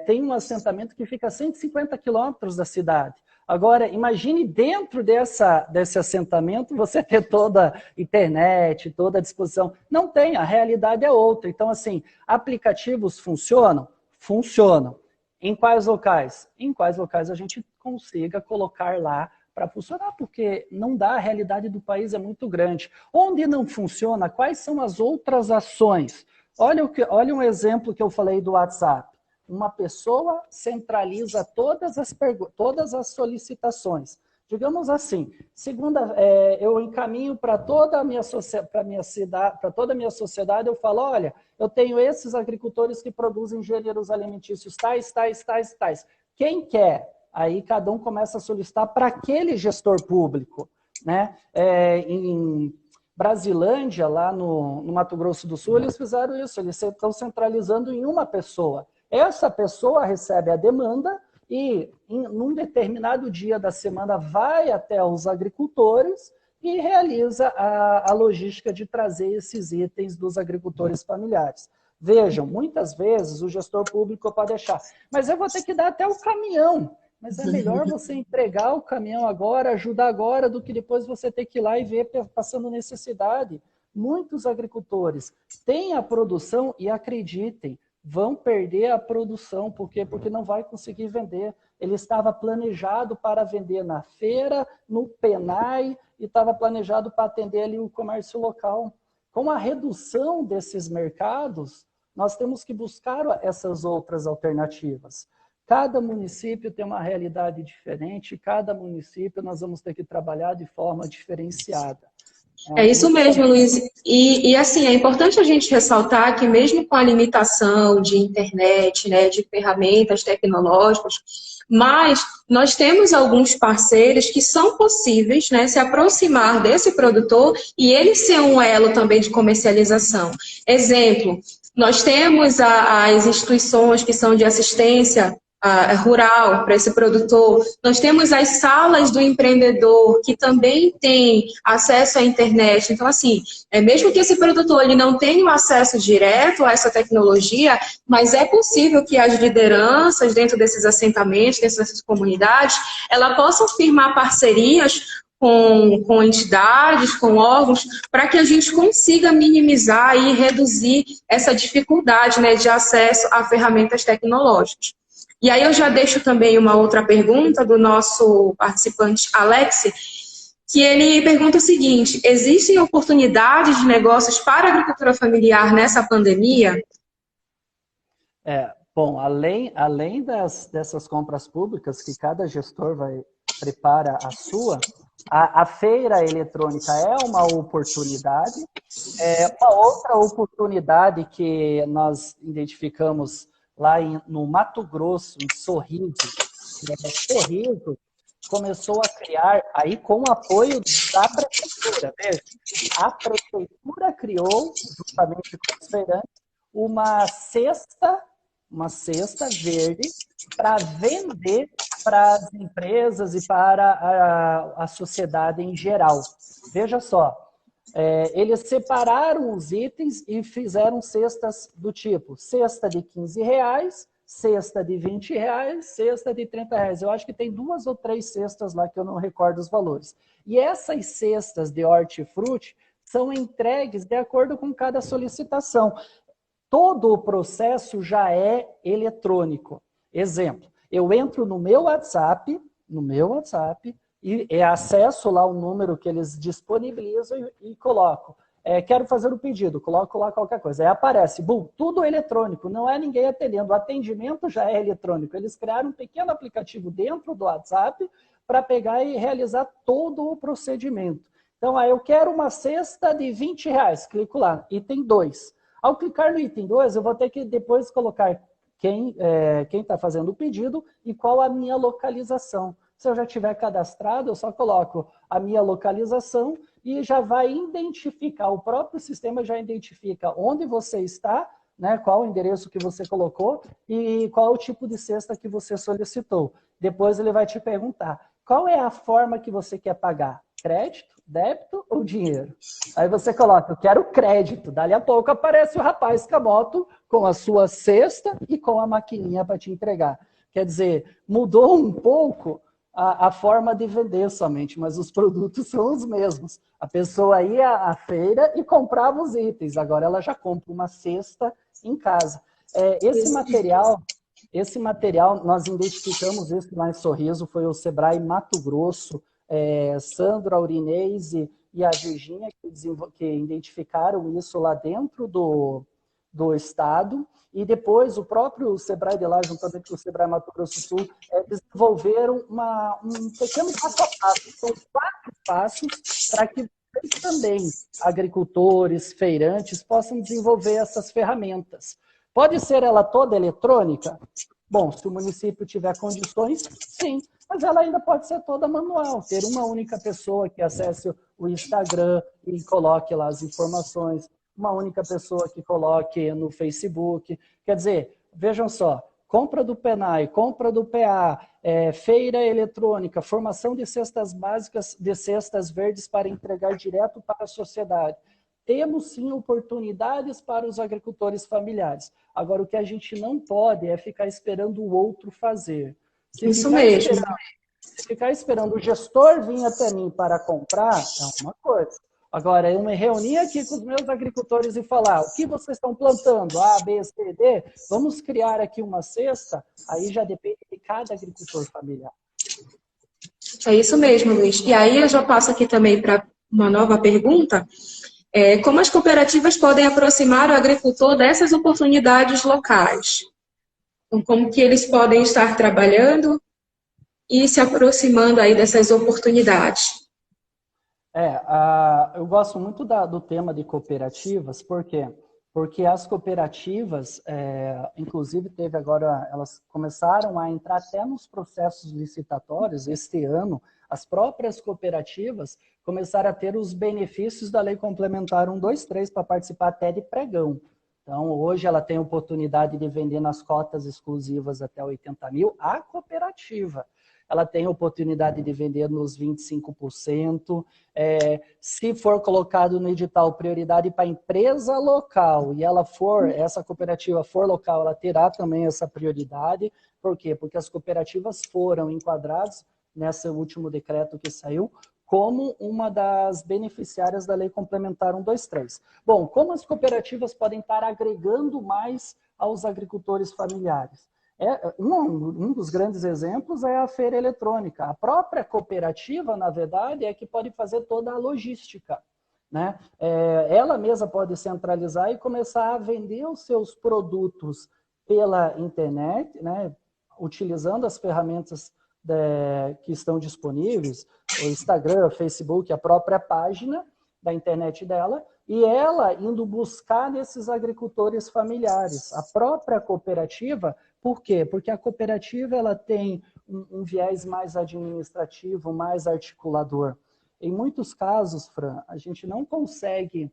tem um assentamento que fica a 150 quilômetros da cidade. Agora, imagine dentro desse assentamento você ter toda a internet, toda a disposição. Não tem, a realidade é outra. Então, assim, aplicativos funcionam? Funcionam. Em quais locais? Em quais locais a gente consiga colocar lá para funcionar, porque não dá, a realidade do país é muito grande. Onde não funciona, quais são as outras ações? Olha um exemplo que eu falei do WhatsApp. Uma pessoa centraliza todas as solicitações. Digamos assim, eu encaminho para toda a minha sociedade, eu falo, olha, eu tenho esses agricultores que produzem gêneros alimentícios tais. Quem quer? Aí cada um começa a solicitar para aquele gestor público, né? Em Brasilândia, lá no Mato Grosso do Sul, eles fizeram isso, eles estão centralizando em uma pessoa. Essa pessoa recebe a demanda e, num determinado dia da semana, vai até os agricultores e realiza a logística de trazer esses itens dos agricultores familiares. Vejam, muitas vezes o gestor público pode deixar, mas eu vou ter que dar até o caminhão. Mas é melhor você entregar o caminhão agora, ajudar agora, do que depois você ter que ir lá e ver passando necessidade. Muitos agricultores têm a produção e, acreditem, vão perder a produção. Por quê? Porque não vai conseguir vender. Ele estava planejado para vender na feira, no PENAI, e estava planejado para atender ali o comércio local. Com a redução desses mercados, nós temos que buscar essas outras alternativas. Cada município tem uma realidade diferente, cada município nós vamos ter que trabalhar de forma diferenciada. É isso mesmo, Luiz. E assim, é importante a gente ressaltar que mesmo com a limitação de internet, né, de ferramentas tecnológicas, mas nós temos alguns parceiros que são possíveis, né, se aproximar desse produtor e ele ser um elo também de comercialização. Exemplo, nós temos as instituições que são de assistência rural para esse produtor. Nós temos as salas do empreendedor que também tem acesso à internet. Então, assim, mesmo que esse produtor ele não tenha o acesso direto a essa tecnologia, mas é possível que as lideranças dentro desses assentamentos, dessas comunidades, elas possam firmar parcerias com entidades, com órgãos, para que a gente consiga minimizar e reduzir essa dificuldade, né, de acesso a ferramentas tecnológicas. E aí eu já deixo também uma outra pergunta do nosso participante Alex, que ele pergunta o seguinte: existem oportunidades de negócios para a agricultura familiar nessa pandemia? Bom, além dessas compras públicas, que cada gestor prepara a sua, a feira eletrônica é uma oportunidade. Uma outra oportunidade que nós identificamos lá no Mato Grosso, em Sorriso. Sorriso começou a criar, aí com o apoio da prefeitura, veja, a prefeitura criou, juntamente com os feirantes, uma cesta verde para vender para as empresas e para a sociedade em geral. Veja só, eles separaram os itens e fizeram cestas do tipo cesta de R$15, cesta de R$ 20, cesta de R$ 30. Eu acho que tem 2 ou 3 cestas lá que eu não recordo os valores. E essas cestas de hortifruti são entregues de acordo com cada solicitação. Todo o processo já é eletrônico. Exemplo, eu entro no meu WhatsApp, e acesso lá o número que eles disponibilizam e coloco. Quero fazer o pedido, coloco lá qualquer coisa. Aí aparece, tudo eletrônico, não é ninguém atendendo. O atendimento já é eletrônico. Eles criaram um pequeno aplicativo dentro do WhatsApp para pegar e realizar todo o procedimento. Então, eu quero uma cesta de R$ 20, clico lá, item 2. Ao clicar no item 2, eu vou ter que depois colocar quem está fazendo o pedido e qual a minha localização. Se eu já tiver cadastrado, eu só coloco a minha localização e já vai identificar, o próprio sistema já identifica onde você está, né, qual o endereço que você colocou e qual o tipo de cesta que você solicitou. Depois ele vai te perguntar, qual é a forma que você quer pagar? Crédito, débito ou dinheiro? Aí você coloca, eu quero crédito. Dali a pouco aparece o rapaz com a moto, com a sua cesta e com a maquininha para te entregar. Quer dizer, mudou um pouco a forma de vender somente, mas os produtos são os mesmos. A pessoa ia à feira e comprava os itens, agora ela já compra uma cesta em casa. Esse material, nós identificamos isso lá em Sorriso, foi o Sebrae Mato Grosso, Sandro Aurinez e a Virgínia que identificaram isso lá dentro do estado, e depois o próprio Sebrae de lá, juntamente com o Sebrae Mato Grosso do Sul, desenvolveram um pequeno passo a passo, são 4 passos para que vocês também, agricultores, feirantes, possam desenvolver essas ferramentas. Pode ser ela toda eletrônica? Bom, se o município tiver condições, sim, mas ela ainda pode ser toda manual, ter uma única pessoa que acesse o Instagram e coloque lá as informações, uma única pessoa que coloque no Facebook. Quer dizer, vejam só, compra do PENAI, compra do PA, feira eletrônica, formação de cestas básicas, de cestas verdes para entregar direto para a sociedade. Temos sim oportunidades para os agricultores familiares. Agora, o que a gente não pode é ficar esperando o outro fazer. Isso mesmo. Se ficar esperando o gestor vir até mim para comprar, é uma coisa. Agora, eu me reunir aqui com os meus agricultores e falar o que vocês estão plantando, A, B, C, D, vamos criar aqui uma cesta, aí já depende de cada agricultor familiar. É isso mesmo, Luiz. E aí eu já passo aqui também para uma nova pergunta. Como as cooperativas podem aproximar o agricultor dessas oportunidades locais? Como que eles podem estar trabalhando e se aproximando aí dessas oportunidades? Eu gosto muito do tema de cooperativas, por quê? Porque as cooperativas, inclusive teve agora, elas começaram a entrar até nos processos licitatórios este ano, as próprias cooperativas começaram a ter os benefícios da Lei Complementar 123 para participar até de pregão. Então, hoje ela tem oportunidade de vender nas cotas exclusivas até 80 mil, a cooperativa. Ela tem oportunidade de vender nos 25%. Se for colocado no edital prioridade para a empresa local e essa cooperativa for local, ela terá também essa prioridade. Por quê? Porque as cooperativas foram enquadradas nesse último decreto que saiu como uma das beneficiárias da Lei Complementar 123. Bom, como as cooperativas podem estar agregando mais aos agricultores familiares? Um dos grandes exemplos é a feira eletrônica. A própria cooperativa, na verdade, é que pode fazer toda a logística, né? Ela mesma pode centralizar e começar a vender os seus produtos pela internet, né? Utilizando as ferramentas que estão disponíveis, o Instagram, o Facebook, a própria página da internet dela, e ela indo buscar nesses agricultores familiares. A própria cooperativa, por quê? Porque a cooperativa ela tem um viés mais administrativo, mais articulador. Em muitos casos, Fran, a gente não consegue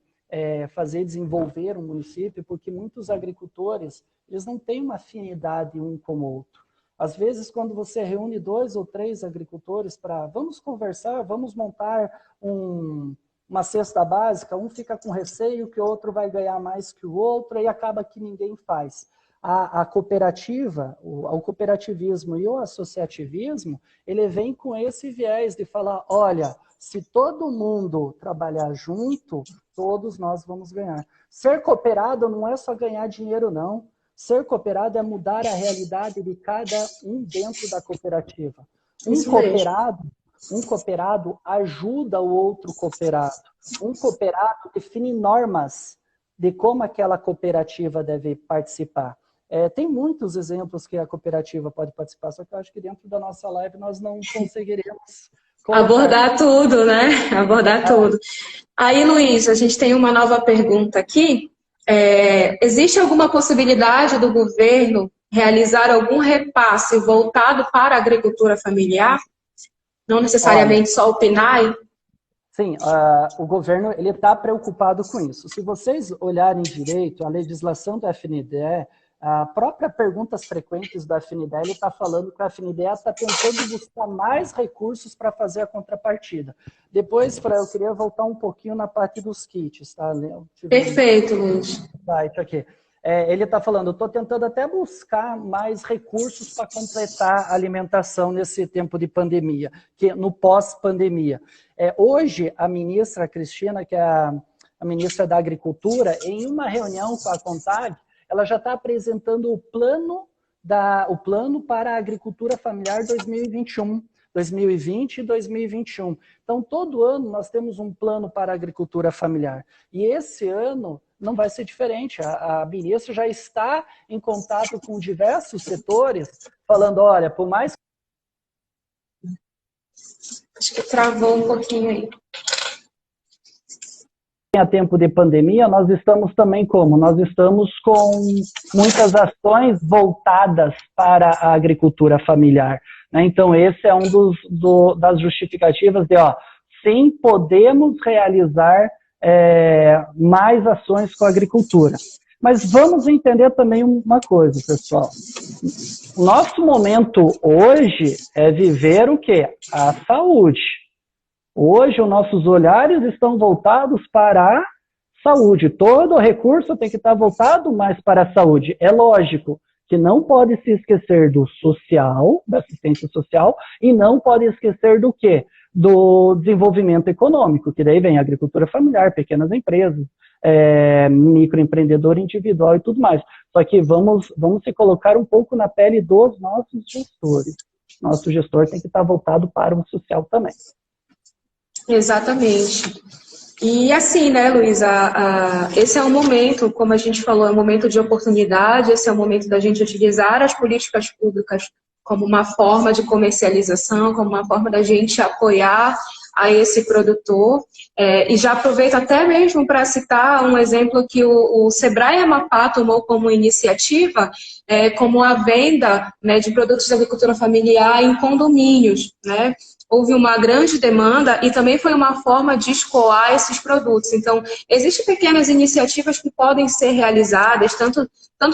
fazer desenvolver um município porque muitos agricultores eles não têm uma afinidade um com o outro. Às vezes, quando você reúne 2 ou 3 agricultores vamos conversar, vamos montar uma cesta básica, um fica com receio que o outro vai ganhar mais que o outro e acaba que ninguém faz. a cooperativa, o cooperativismo e o associativismo, ele vem com esse viés de falar, olha, se todo mundo trabalhar junto, todos nós vamos ganhar. Ser cooperado não é só ganhar dinheiro, não. Ser cooperado é mudar a realidade de cada um dentro da cooperativa. Um cooperado ajuda o outro cooperado. Um cooperado define normas de como aquela cooperativa deve participar. Tem muitos exemplos que a cooperativa pode participar, só que eu acho que dentro da nossa live nós não conseguiremos abordar tudo, né? Abordar tudo. Aí, Luiz, a gente tem uma nova pergunta aqui. Existe alguma possibilidade do governo realizar algum repasse voltado para a agricultura familiar? Não necessariamente só o PNAE? Sim, o governo está preocupado com isso. Se vocês olharem direito, a legislação do FNDE, a própria perguntas frequentes do FNDE, ele está falando que o FNDE está tentando buscar mais recursos para fazer a contrapartida. Depois, eu queria voltar um pouquinho na parte dos kits. Tá? Perfeito, Luiz. Isso aqui. Ele está falando, eu estou tentando até buscar mais recursos para completar a alimentação nesse tempo de pandemia, no pós-pandemia. Hoje, a ministra Cristina, que é a ministra da Agricultura, em uma reunião com a CONTAG, ela já está apresentando o plano para a agricultura familiar 2021, 2020 e 2021. Então, todo ano nós temos um plano para a agricultura familiar. E esse ano não vai ser diferente. A ministra já está em contato com diversos setores, falando, olha, por mais... Acho que travou um pouquinho aí. A tempo de pandemia, nós estamos também como? Nós estamos com muitas ações voltadas para a agricultura familiar. Né? Então, esse é um das justificativas de, sim, podemos realizar mais ações com a agricultura. Mas vamos entender também uma coisa, pessoal. O nosso momento hoje é viver o quê? A saúde. Hoje, os nossos olhares estão voltados para a saúde. Todo recurso tem que estar voltado mais para a saúde. É lógico que não pode se esquecer do social, da assistência social, e não pode esquecer do quê? Do desenvolvimento econômico, que daí vem agricultura familiar, pequenas empresas, microempreendedor individual e tudo mais. Só que vamos se colocar um pouco na pele dos nossos gestores. Nosso gestor tem que estar voltado para o social também. Exatamente. E assim, né, Luísa, esse é um momento, como a gente falou, é um momento de oportunidade, esse é o momento da gente utilizar as políticas públicas como uma forma de comercialização, como uma forma da gente apoiar a esse produtor. E já aproveito até mesmo para citar um exemplo que o Sebrae Amapá tomou como iniciativa, como a venda, né, de produtos de agricultura familiar em condomínios, né? Houve uma grande demanda e também foi uma forma de escoar esses produtos. Então, existem pequenas iniciativas que podem ser realizadas, tanto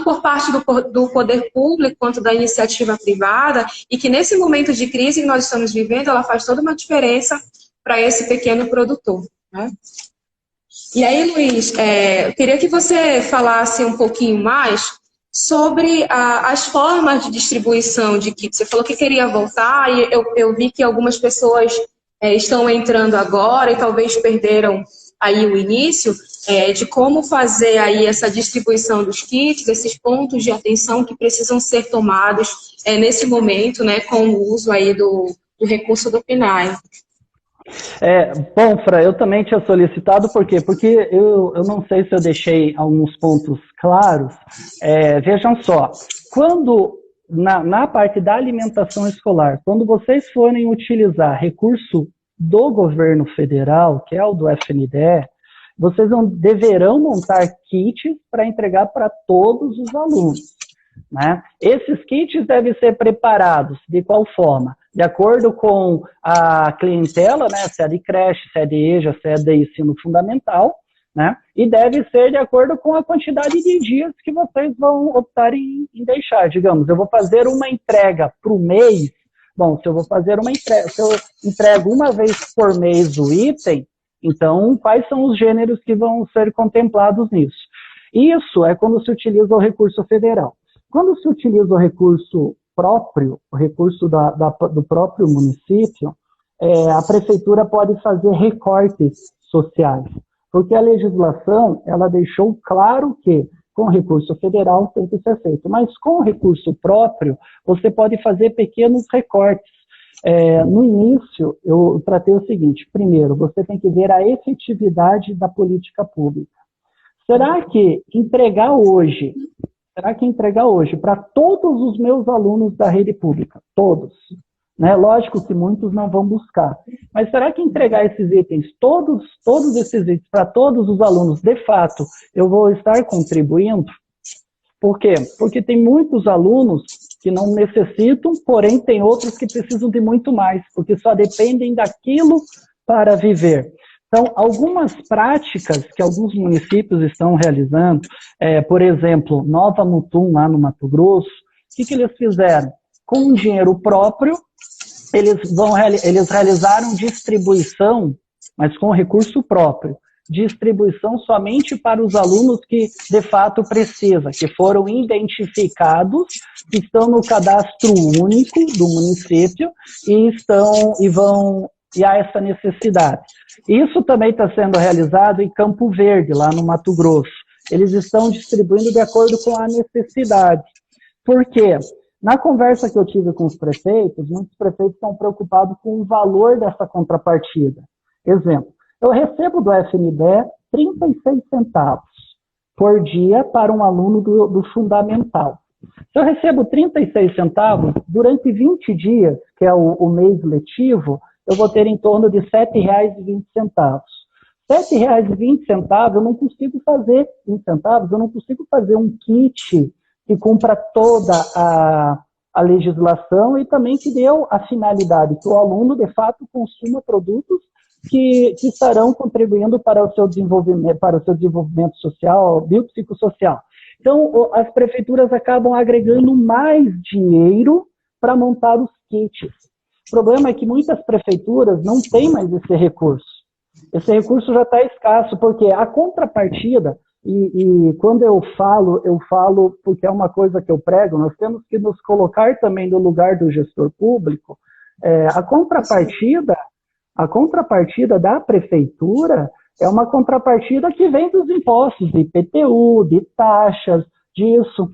por parte do poder público quanto da iniciativa privada, e que nesse momento de crise que nós estamos vivendo, ela faz toda uma diferença para esse pequeno produtor. Né? E aí, Luiz, eu queria que você falasse um pouquinho mais sobre as formas de distribuição de kits. Você falou que queria voltar e eu vi que algumas pessoas estão entrando agora e talvez perderam aí o início de como fazer aí essa distribuição dos kits, desses pontos de atenção que precisam ser tomados nesse momento, né, com o uso aí do recurso do PNAE. Bom, Fra, eu também tinha solicitado, por quê? Porque eu não sei se eu deixei alguns pontos claros. Vejam só, quando, na parte da alimentação escolar, quando vocês forem utilizar recurso do governo federal, que é o do FNDE, vocês deverão montar kits para entregar para todos os alunos. Né? Esses kits devem ser preparados de qual forma? De acordo com a clientela, né? Se é de creche, se é de EJA, se é de ensino fundamental, né? E deve ser de acordo com a quantidade de dias que vocês vão optar em deixar. Digamos, eu vou fazer uma entrega para o mês. Bom, se eu vou fazer uma entrega, se eu entrego uma vez por mês o item, então quais são os gêneros que vão ser contemplados nisso? Isso é quando se utiliza o recurso federal. Quando se utiliza o recurso próprio, o recurso do próprio município, a prefeitura pode fazer recortes sociais, porque a legislação, ela deixou claro que com recurso federal tem que ser feito, mas com recurso próprio, você pode fazer pequenos recortes. No início, eu tratei o seguinte: primeiro, você tem que ver a efetividade da política pública. Será que entregar hoje para todos os meus alunos da rede pública, todos, né? Lógico que muitos não vão buscar, mas será que entregar esses itens, todos esses itens para todos os alunos, de fato, eu vou estar contribuindo? Por quê? Porque tem muitos alunos que não necessitam, porém tem outros que precisam de muito mais, porque só dependem daquilo para viver. Então, algumas práticas que alguns municípios estão realizando, por exemplo, Nova Mutum, lá no Mato Grosso, o que eles fizeram? Com dinheiro próprio, eles realizaram distribuição, mas com recurso próprio, distribuição somente para os alunos que de fato precisam, que foram identificados, que estão no cadastro único do município e há essa necessidade. Isso também está sendo realizado em Campo Verde, lá no Mato Grosso. Eles estão distribuindo de acordo com a necessidade. Por quê? Na conversa que eu tive com os prefeitos, muitos prefeitos estão preocupados com o valor dessa contrapartida. Exemplo, eu recebo do FNDE 36 centavos por dia para um aluno do fundamental. Se eu recebo 36 centavos, durante 20 dias, que é o mês letivo, eu vou ter em torno de R$ 7,20. R$ 7,20 eu não consigo fazer um kit que cumpra toda a legislação e também que deu a finalidade que o aluno, de fato, consuma produtos que estarão contribuindo para o seu desenvolvimento social, biopsicossocial. Então, as prefeituras acabam agregando mais dinheiro para montar os kits. O problema é que muitas prefeituras não têm mais esse recurso. Esse recurso já está escasso, porque a contrapartida, e quando eu falo porque é uma coisa que eu prego, nós temos que nos colocar também no lugar do gestor público. A contrapartida da prefeitura é uma contrapartida que vem dos impostos, de IPTU, de taxas, disso.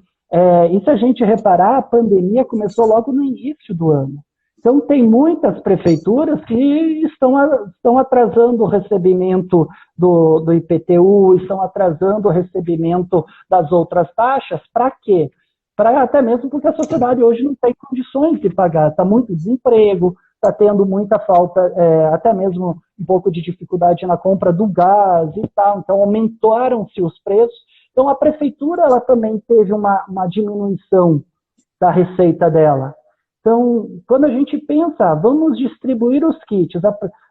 E se a gente reparar, a pandemia começou logo no início do ano. Então, tem muitas prefeituras que estão atrasando o recebimento do IPTU, estão atrasando o recebimento das outras taxas. Para quê? Até mesmo porque a sociedade hoje não tem condições de pagar. Está muito desemprego, está tendo muita falta, até mesmo um pouco de dificuldade na compra do gás e tal. Então, aumentaram-se os preços. Então, a prefeitura ela também teve uma diminuição da receita dela. Então, quando a gente pensa, vamos distribuir os kits,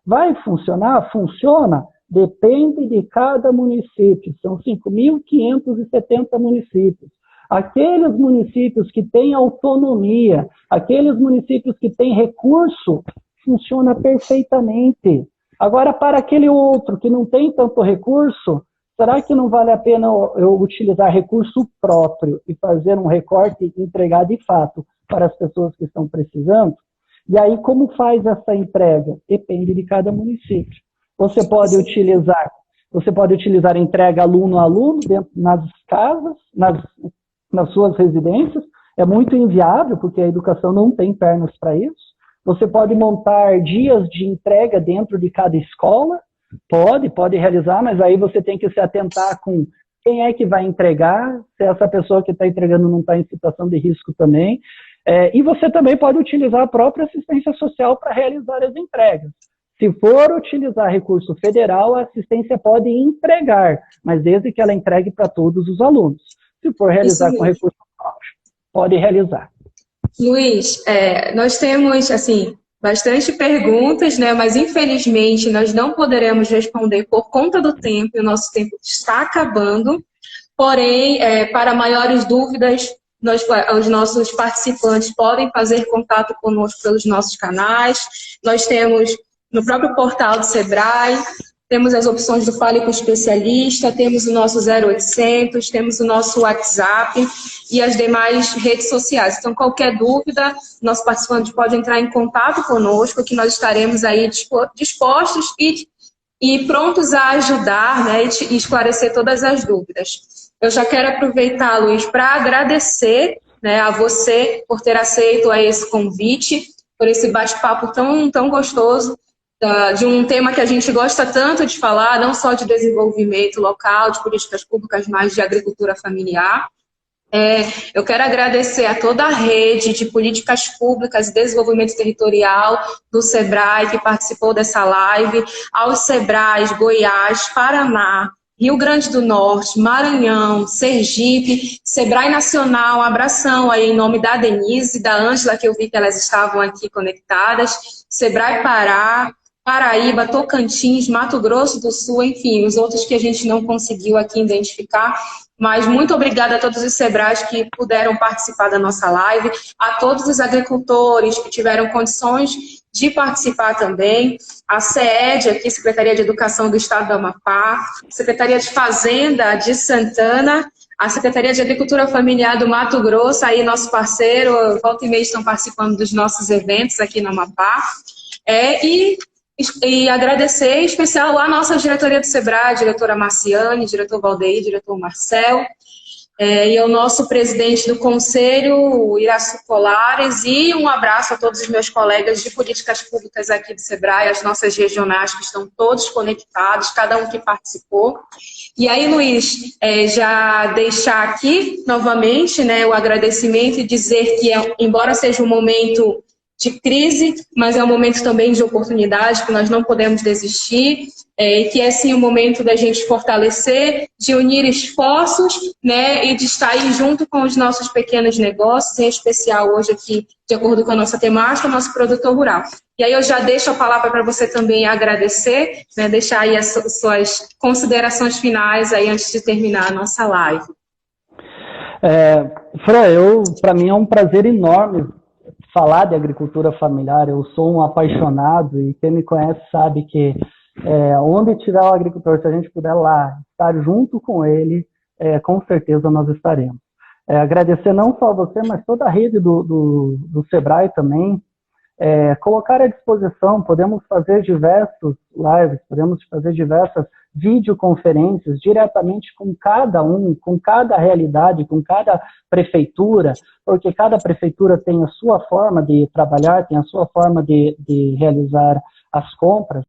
vai funcionar? Funciona? Depende de cada município. São 5.570 municípios. Aqueles municípios que têm autonomia, aqueles municípios que têm recurso, funciona perfeitamente. Agora, para aquele outro que não tem tanto recurso, será que não vale a pena eu utilizar recurso próprio e fazer um recorte e entregar de fato para as pessoas que estão precisando? E aí, como faz essa entrega? Depende de cada município. Você pode utilizar entrega aluno a aluno dentro, nas casas, nas suas residências. É muito inviável, porque a educação não tem pernas para isso. Você pode montar dias de entrega dentro de cada escola. Pode realizar, mas aí você tem que se atentar com quem é que vai entregar, se essa pessoa que está entregando não está em situação de risco também. E você também pode utilizar a própria assistência social para realizar as entregas. Se for utilizar recurso federal, a assistência pode entregar, mas desde que ela entregue para todos os alunos. Se for realizar com recurso próprio, pode realizar. Luiz, nós temos bastante perguntas, né? Mas infelizmente nós não poderemos responder por conta do tempo, e o nosso tempo está acabando. Porém, para maiores dúvidas, os nossos participantes podem fazer contato conosco pelos nossos canais. Nós temos no próprio portal do Sebrae temos as opções do Fale com o Especialista, temos o nosso 0800, temos o nosso WhatsApp e as demais redes sociais. Então, qualquer dúvida, nosso participante pode entrar em contato conosco, que nós estaremos aí dispostos e prontos a ajudar, né, e esclarecer todas as dúvidas. Eu já quero aproveitar, Luiz, para agradecer, né, a você por ter aceito a esse convite, por esse bate-papo tão gostoso, de um tema que a gente gosta tanto de falar, não só de desenvolvimento local, de políticas públicas, mas de agricultura familiar. Eu quero agradecer a toda a rede de políticas públicas e desenvolvimento territorial do SEBRAE que participou dessa live, aos SEBRAEs Goiás, Paraná, Rio Grande do Norte, Maranhão, Sergipe, SEBRAE Nacional, um abração aí em nome da Denise e da Ângela, que eu vi que elas estavam aqui conectadas, SEBRAE Pará, Paraíba, Tocantins, Mato Grosso do Sul, enfim, os outros que a gente não conseguiu aqui identificar. Mas muito obrigada a todos os SEBRAEs que puderam participar da nossa live, a todos os agricultores que tiveram condições de participar também, a SEED, aqui, Secretaria de Educação do Estado do Amapá, Secretaria de Fazenda de Santana, a Secretaria de Agricultura Familiar do Mato Grosso, aí nosso parceiro, volta e meia estão participando dos nossos eventos aqui no Amapá, e agradecer em especial a nossa diretoria do SEBRAE, a diretora Marciane, diretor Valdeir, diretor Marcel, e ao nosso presidente do Conselho, o Iraçu Colares, e um abraço a todos os meus colegas de políticas públicas aqui do SEBRAE, as nossas regionais que estão todos conectados, cada um que participou. E aí, Luiz, já deixar aqui novamente, né, o agradecimento e dizer que, embora seja um momento de crise, mas é um momento também de oportunidade, que nós não podemos desistir, e que é sim o momento da gente fortalecer, de unir esforços, né, e de estar aí junto com os nossos pequenos negócios, em especial hoje aqui, de acordo com a nossa temática, nosso produtor rural. E aí eu já deixo a palavra para você também agradecer, né, deixar aí as suas considerações finais aí antes de terminar a nossa live. Fran, para mim é um prazer enorme falar de agricultura familiar. Eu sou um apaixonado e quem me conhece sabe que onde tiver o agricultor, se a gente puder lá estar junto com ele, com certeza nós estaremos. Agradecer não só a você, mas toda a rede do SEBRAE também, colocar à disposição, podemos fazer diversos lives, podemos fazer diversas videoconferências diretamente com cada um, com cada realidade, com cada prefeitura, porque cada prefeitura tem a sua forma de trabalhar, tem a sua forma de realizar as compras.